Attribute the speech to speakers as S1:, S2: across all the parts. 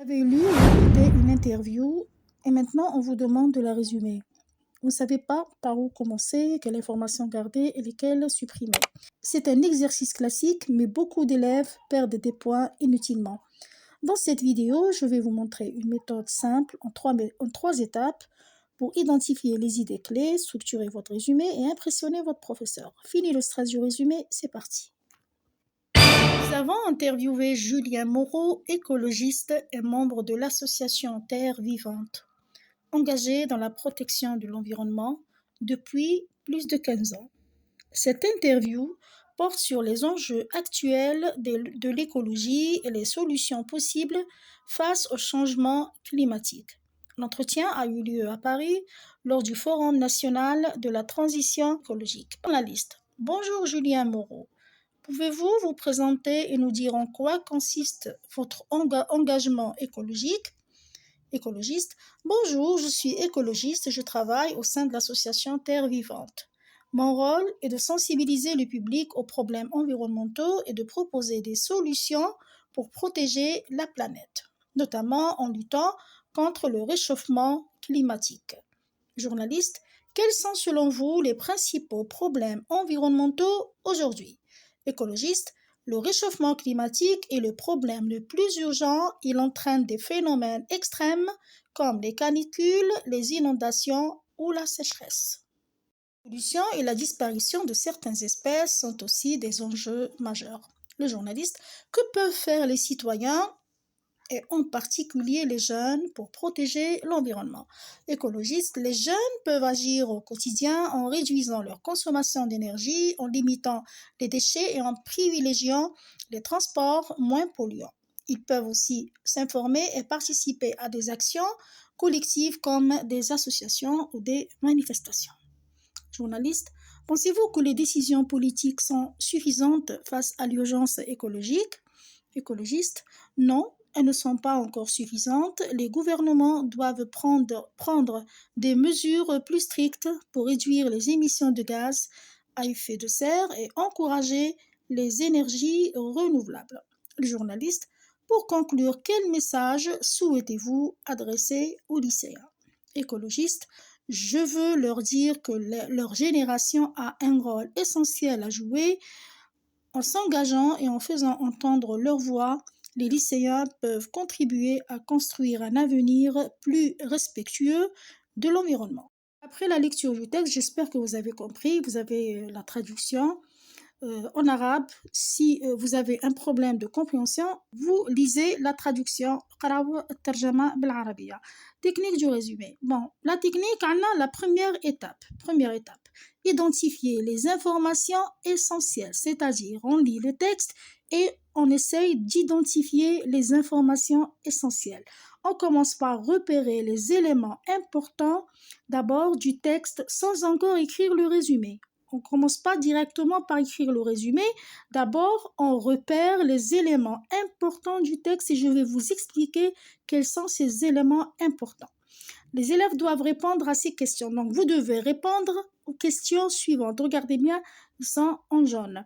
S1: Vous avez lu ou écouté une interview et maintenant on vous demande de la résumer. Vous ne savez pas par où commencer, quelle information garder et lesquelles supprimer. C'est un exercice classique, mais beaucoup d'élèves perdent des points inutilement. Dans cette vidéo, je vais vous montrer une méthode simple en trois étapes pour identifier les idées clés, structurer votre résumé et impressionner votre professeur. Fini le stress du résumé, c'est parti. Nous avons interviewé Julien Moreau, écologiste et membre de l'association Terre Vivante, engagé dans la protection de l'environnement depuis plus de 15 ans. Cette interview porte sur les enjeux actuels de l'écologie et les solutions possibles face au changement climatique. L'entretien a eu lieu à Paris lors du Forum national de la transition écologique. Dans la liste, bonjour Julien Moreau. Pouvez-vous vous présenter et nous dire en quoi consiste votre engagement écologiste? Bonjour, je suis écologiste et je travaille au sein de l'association Terre Vivante. Mon rôle est de sensibiliser le public aux problèmes environnementaux et de proposer des solutions pour protéger la planète, notamment en luttant contre le réchauffement climatique. Journaliste, quels sont selon vous les principaux problèmes environnementaux aujourd'hui? Écologiste, le réchauffement climatique est le problème le plus urgent. Il entraîne des phénomènes extrêmes comme les canicules, les inondations ou la sécheresse. La pollution et la disparition de certaines espèces sont aussi des enjeux majeurs. Le journaliste, que peuvent faire les citoyens et en particulier les jeunes pour protéger l'environnement? Écologistes, les jeunes peuvent agir au quotidien en réduisant leur consommation d'énergie, en limitant les déchets et en privilégiant les transports moins polluants. Ils peuvent aussi s'informer et participer à des actions collectives comme des associations ou des manifestations. Journalistes, pensez-vous que les décisions politiques sont suffisantes face à l'urgence écologique? Écologistes, non, elles ne sont pas encore suffisantes. Les gouvernements doivent prendre des mesures plus strictes pour réduire les émissions de gaz à effet de serre et encourager les énergies renouvelables. Le journaliste, pour conclure, quel message souhaitez-vous adresser aux lycéens? Écologistes, je veux leur dire que leur génération a un rôle essentiel à jouer. En s'engageant et en faisant entendre leur voix, les lycéens peuvent contribuer à construire un avenir plus respectueux de l'environnement. Après la lecture du texte, j'espère que vous avez compris, vous avez la traduction en arabe. Si vous avez un problème de compréhension, vous lisez la traduction. Technique du résumé. Bon, la technique, on a la première étape. Identifier les informations essentielles, c'est-à-dire on lit le texte et on essaye d'identifier les informations essentielles. On commence par repérer les éléments importants d'abord du texte sans encore écrire le résumé. On ne commence pas directement par écrire le résumé. D'abord, on repère les éléments importants du texte et je vais vous expliquer quels sont ces éléments importants. Les élèves doivent répondre à ces questions. Donc, vous devez répondre aux questions suivantes. Regardez bien, ils sont en jaune.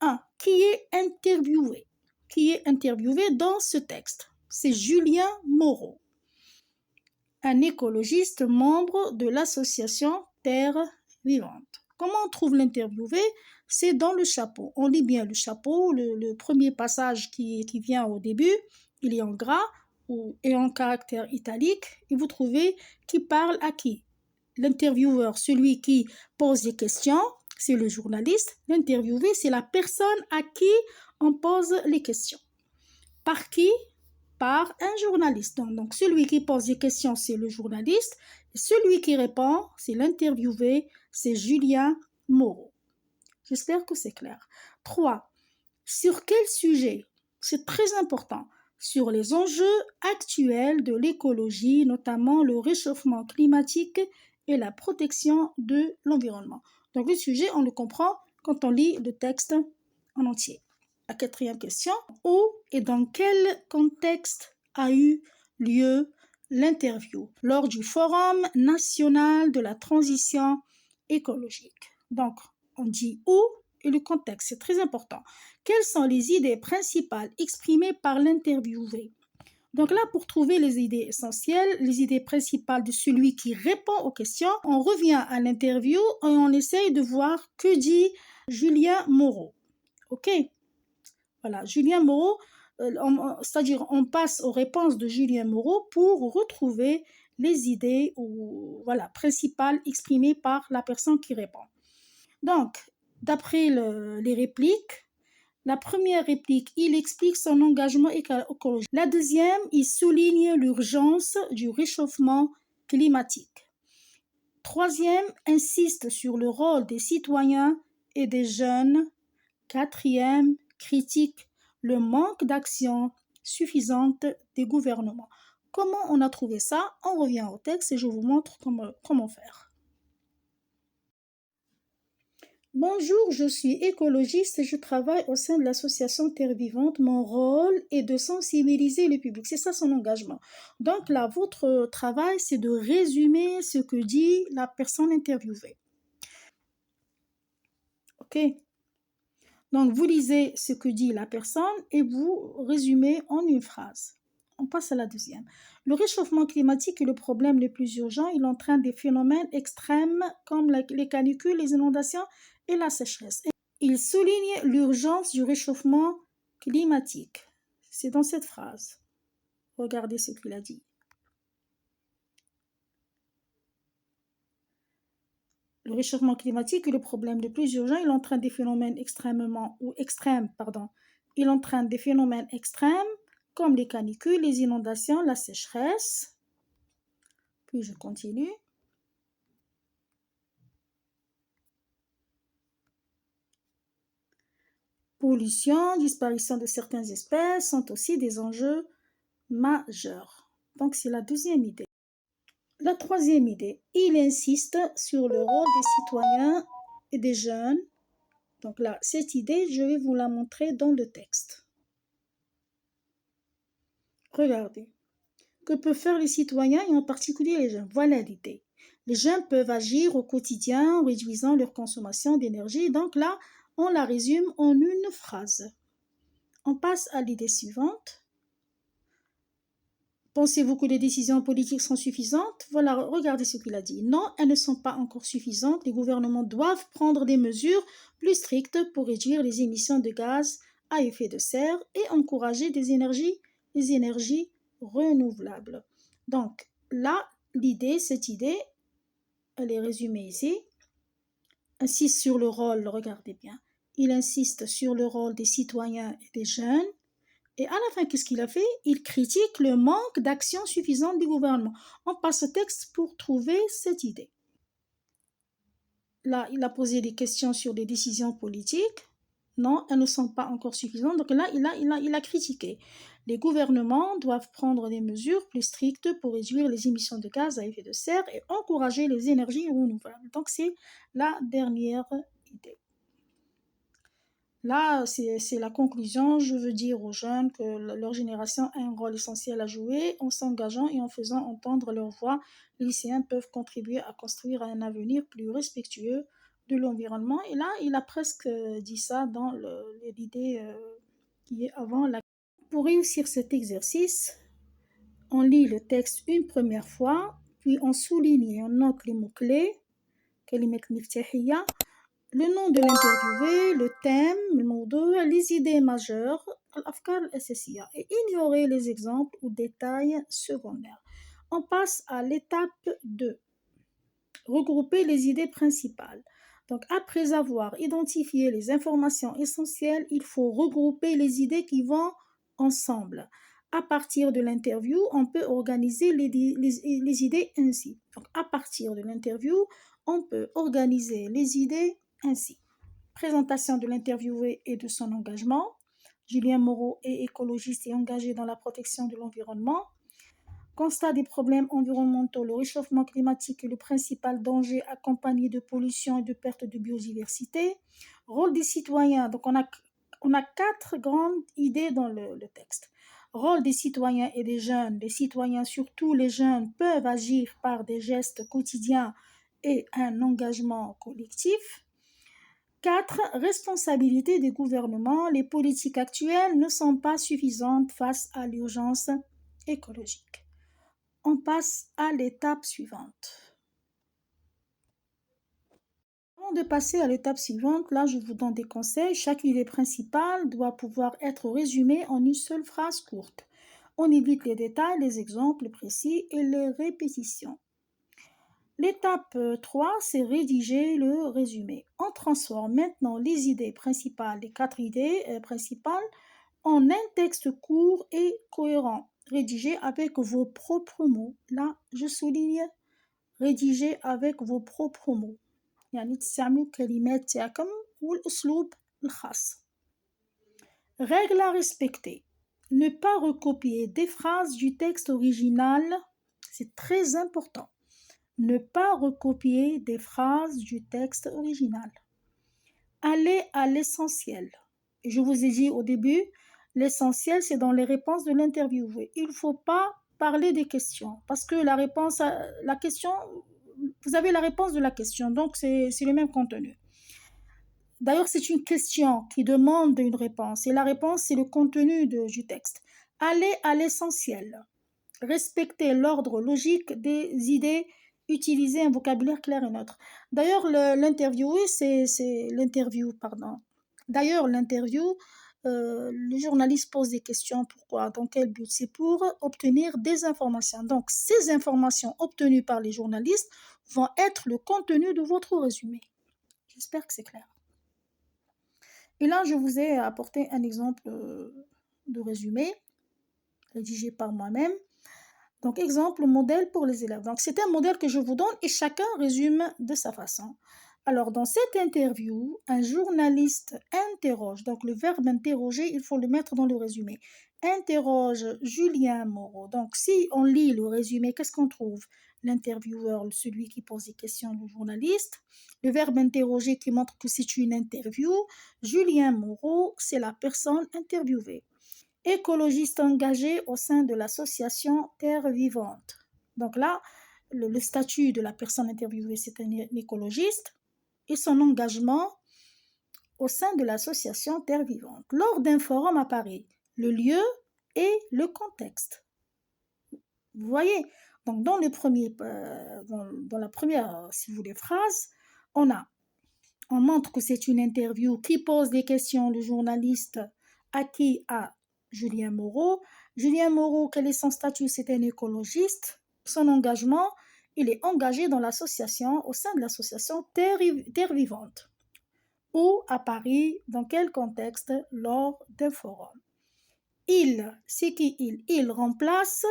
S1: 1. Qui est interviewé? Qui est interviewé dans ce texte? C'est Julien Moreau, un écologiste membre de l'association Terre Vivante. Comment on trouve l'interviewé? C'est dans le chapeau. On lit bien le chapeau, le premier passage qui vient au début, il est en gras et en caractère italique, et vous trouvez qui parle à qui. L'intervieweur, celui qui pose des questions, c'est le journaliste. L'interviewé, c'est la personne à qui on pose les questions. Par qui? Par un journaliste. Donc, celui qui pose des questions, c'est le journaliste. Et celui qui répond, c'est l'interviewé, c'est Julien Moreau. J'espère que c'est clair. 3. Sur quel sujet? C'est très important. Sur les enjeux actuels de l'écologie, notamment le réchauffement climatique et la protection de l'environnement. Donc, le sujet, on le comprend quand on lit le texte en entier. La 4e question, où et dans quel contexte a eu lieu l'interview? Lors du Forum national de la transition écologique. Donc, on dit où et le contexte, c'est très important. Quelles sont les idées principales exprimées par l'interviewé? Donc là, pour trouver les idées essentielles, les idées principales de celui qui répond aux questions, on revient à l'interview et on essaye de voir que dit Julien Moreau. OK? Voilà, Julien Moreau, c'est-à-dire on passe aux réponses de Julien Moreau pour retrouver les idées principales exprimées par la personne qui répond. Donc, d'après les répliques, la première réplique, il explique son engagement écologique. La deuxième, il souligne l'urgence du réchauffement climatique. Troisième, insiste sur le rôle des citoyens et des jeunes. Quatrième, critique le manque d'action suffisante des gouvernements. Comment on a trouvé ça? On revient au texte et je vous montre comment faire. Bonjour, je suis écologiste et je travaille au sein de l'association Terre Vivante. Mon rôle est de sensibiliser le public. C'est ça son engagement. Donc là, votre travail, c'est de résumer ce que dit la personne interviewée. OK? Donc, vous lisez ce que dit la personne et vous résumez en une phrase. On passe à la deuxième. Le réchauffement climatique est le problème le plus urgent. Il entraîne des phénomènes extrêmes comme les canicules, les inondations et la sécheresse. Il souligne l'urgence du réchauffement climatique. C'est dans cette phrase. Regardez ce qu'il a dit. Le réchauffement climatique est le problème le plus urgent. Il entraîne des phénomènes extrêmes, Il entraîne des phénomènes extrêmes comme les canicules, les inondations, la sécheresse. Puis je continue. Pollution, disparition de certaines espèces sont aussi des enjeux majeurs. Donc c'est la deuxième idée. La troisième idée, il insiste sur le rôle des citoyens et des jeunes. Donc là, cette idée, je vais vous la montrer dans le texte. Regardez. Que peuvent faire les citoyens et en particulier les jeunes? Voilà l'idée. Les jeunes peuvent agir au quotidien en réduisant leur consommation d'énergie. Donc là, on la résume en une phrase. On passe à l'idée suivante. Pensez-vous que les décisions politiques sont suffisantes? Voilà, regardez ce qu'il a dit. Non, elles ne sont pas encore suffisantes. Les gouvernements doivent prendre des mesures plus strictes pour réduire les émissions de gaz à effet de serre et encourager les énergies renouvelables. Donc là, cette idée, elle est résumée ici. Insiste sur le rôle, regardez bien. Il insiste sur le rôle des citoyens et des jeunes. Et à la fin, qu'est-ce qu'il a fait? Il critique le manque d'action suffisante du gouvernement. On passe au texte pour trouver cette idée. Là, il a posé des questions sur les décisions politiques. Non, elles ne sont pas encore suffisantes. Donc là, il a critiqué. Les gouvernements doivent prendre des mesures plus strictes pour réduire les émissions de gaz à effet de serre et encourager les énergies renouvelables. Donc c'est la dernière idée. Là, c'est la conclusion. Je veux dire aux jeunes que leur génération a un rôle essentiel à jouer. En s'engageant et en faisant entendre leur voix, les lycéens peuvent contribuer à construire un avenir plus respectueux de l'environnement. Et là, il a presque dit ça dans l'idée qui est avant la... Pour réussir cet exercice, on lit le texte une première fois, puis on souligne et on note les mots-clés, le nom de l'interviewé, le thème, le mawdou', les idées majeures, l'afkar al-assasiya, et ignorer les exemples ou détails secondaires. On passe à l'étape 2. Regrouper les idées principales. Donc, après avoir identifié les informations essentielles, il faut regrouper les idées qui vont ensemble. À partir de l'interview, on peut organiser les idées ainsi. Donc, à partir de l'interview, on peut organiser les idées ainsi. Présentation de l'interviewé et de son engagement. Julien Moreau est écologiste et engagé dans la protection de l'environnement. Constat des problèmes environnementaux. Le réchauffement climatique est le principal danger accompagné de pollution et de perte de biodiversité. Rôle des citoyens. Donc on a 4 grandes idées dans le texte. Rôle des citoyens et des jeunes. Les citoyens, surtout les jeunes, peuvent agir par des gestes quotidiens et un engagement collectif. 4. Responsabilité des gouvernements. Les politiques actuelles ne sont pas suffisantes face à l'urgence écologique. On passe à l'étape suivante. Avant de passer à l'étape suivante, là je vous donne des conseils. Chaque idée principale doit pouvoir être résumée en une seule phrase courte. On évite les détails, les exemples précis et les répétitions. L'étape 3, c'est rédiger le résumé. On transforme maintenant les idées principales, les 4 idées principales, en un texte court et cohérent, rédigé avec vos propres mots. Là, je souligne, rédigé avec vos propres mots. يعني تستعملوا كلمات تاعكم والأسلوب الخاص. Règle à respecter. Ne pas recopier des phrases du texte original, c'est très important. Ne pas recopier des phrases du texte original. Aller à l'essentiel. Je vous ai dit au début, l'essentiel, c'est dans les réponses de l'interviewé. Il ne faut pas parler des questions, parce que la réponse à la question, vous avez la réponse de la question, donc c'est le même contenu. D'ailleurs, c'est une question qui demande une réponse, et la réponse, c'est le contenu du texte. Aller à l'essentiel. Respecter l'ordre logique des idées, utiliser un vocabulaire clair et neutre. D'ailleurs, l'interview, D'ailleurs, l'interview, le journaliste pose des questions. Pourquoi? Dans quel but? C'est pour obtenir des informations. Donc, ces informations obtenues par les journalistes vont être le contenu de votre résumé. J'espère que c'est clair. Et là, je vous ai apporté un exemple de résumé rédigé par moi-même. Donc, exemple, modèle pour les élèves. Donc, c'est un modèle que je vous donne et chacun résume de sa façon. Alors, dans cette interview, un journaliste interroge. Donc, le verbe interroger, il faut le mettre dans le résumé. Interroge Julien Moreau. Donc, si on lit le résumé, qu'est-ce qu'on trouve? L'intervieweur, celui qui pose des questions, le journaliste. Le verbe interroger qui montre que c'est une interview. Julien Moreau, c'est la personne interviewée. Écologiste engagé au sein de l'association Terre Vivante. Donc là, le statut de la personne interviewée, c'est un écologiste et son engagement au sein de l'association Terre Vivante. Lors d'un forum à Paris, le lieu et le contexte. Vous voyez, donc dans la première, si vous voulez, phrase, on montre que c'est une interview qui pose des questions, le journaliste à Julien Moreau. Julien Moreau, quel est son statut? C'est un écologiste. Son engagement, il est engagé dans l'association, au sein de l'association Terre Vivante. Ou à Paris, dans quel contexte? Lors d'un forum. Il, c'est qui il? Il remplace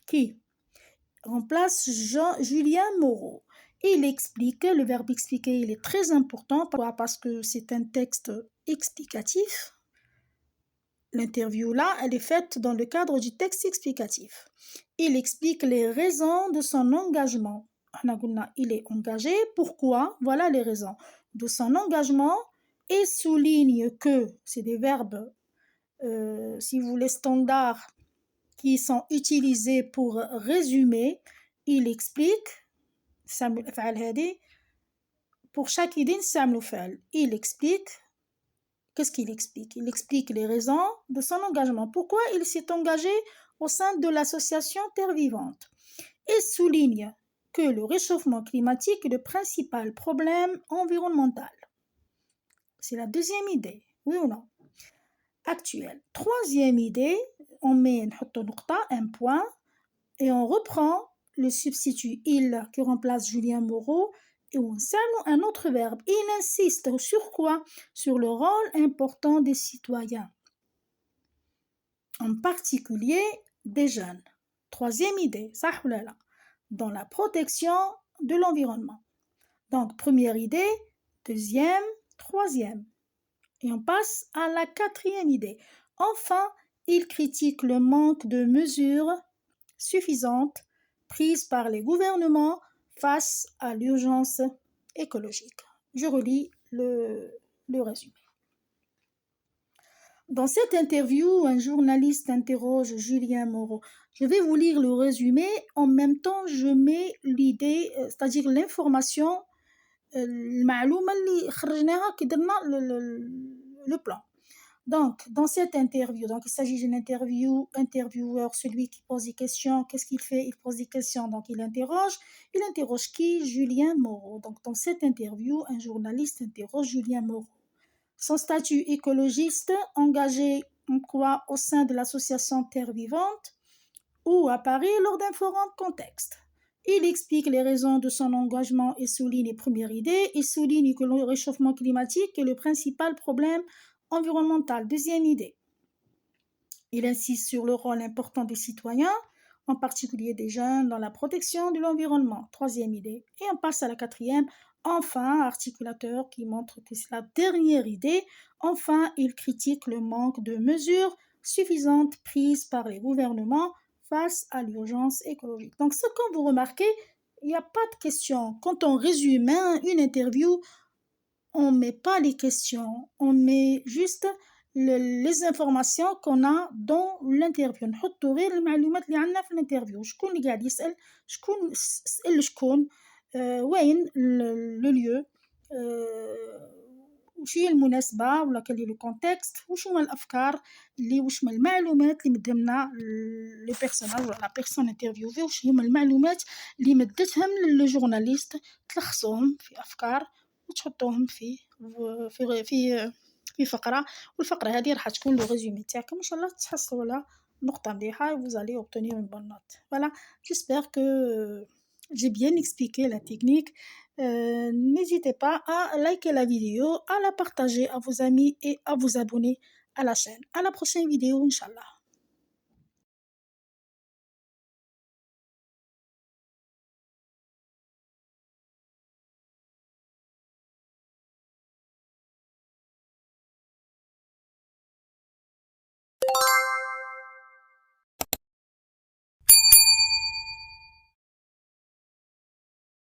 S1: qui? Remplace Julien Moreau. Il explique, le verbe expliquer, il est très important. Pourquoi? Parce que c'est un texte explicatif. L'interview là, elle est faite dans le cadre du texte explicatif. Il explique les raisons de son engagement. Il est engagé. Pourquoi? Voilà les raisons de son engagement et souligne que c'est des verbes, si vous voulez, standards qui sont utilisés pour résumer. Il explique, pour chaque idée, il explique. Qu'est-ce qu'il explique? Il explique les raisons de son engagement. Pourquoi il s'est engagé au sein de l'association Terre Vivante? Et souligne que le réchauffement climatique est le principal problème environnemental. C'est la deuxième idée, oui ou non? Actuelle. Troisième idée, on met un point et on reprend le substitut il qui remplace Julien Moreau et on s'allume un autre verbe. Il insiste sur quoi? Sur le rôle important des citoyens, en particulier des jeunes. Troisième idée, dans la protection de l'environnement. Donc, première idée, deuxième, troisième. Et on passe à la quatrième idée. Enfin, il critique le manque de mesures suffisantes prises par les gouvernements face à l'urgence écologique. Je relis le résumé. Dans cette interview, un journaliste interroge Julien Moreau. Je vais vous lire le résumé. En même temps, je mets l'idée, c'est-à-dire l'information, le plan. Donc, dans cette interview, donc il s'agit d'une intervieweur, celui qui pose des questions, qu'est-ce qu'il fait? Il pose des questions, donc il interroge qui? Julien Moreau. Donc, dans cette interview, un journaliste interroge Julien Moreau. Son statut écologiste, engagé en quoi au sein de l'association Terre Vivante ou à Paris lors d'un forum contexte. Il explique les raisons de son engagement et souligne les premières idées. Il souligne que le réchauffement climatique est le principal problème environnemental. Deuxième idée. Il insiste sur le rôle important des citoyens, en particulier des jeunes, dans la protection de l'environnement. Troisième idée. Et on passe à la quatrième. Enfin, articulateur qui montre que c'est la dernière idée. Enfin, il critique le manque de mesures suffisantes prises par les gouvernements face à l'urgence écologique. Donc, ce que vous remarquez, il n'y a pas de questions. Quand on résume une interview, on ne met pas les questions, on met juste les informations qu'on a dans l'interview. نحطوا غير المعلومات اللي عندنا في الانترفيو. شكون اللي قاعد يسأل، شكون سأل شكون، وين لو ليو، وش هي المناسبة ولا كان لو كونتكست، وش هما الأفكار اللي وش هما المعلومات اللي مدمنا لو بيرسوناج ولا لا بيرسون انترفيوفي، وش هما المعلومات اللي مدتهم للجورناليست تلخصوهم في أفكار وتحطوهم في فقرة، والفقرة هذه راح تكون لو ريزومي تاعكم، إن شاء الله تحصلوا على نقطة مليحة et vous allez obtenir une bonne note. Voilà, j'espère que j'ai bien expliqué la technique. N'hésitez pas à liker la vidéo, à la partager à vos amis et à vous abonner à la chaîne. À la prochaine vidéo, Inch'Allah.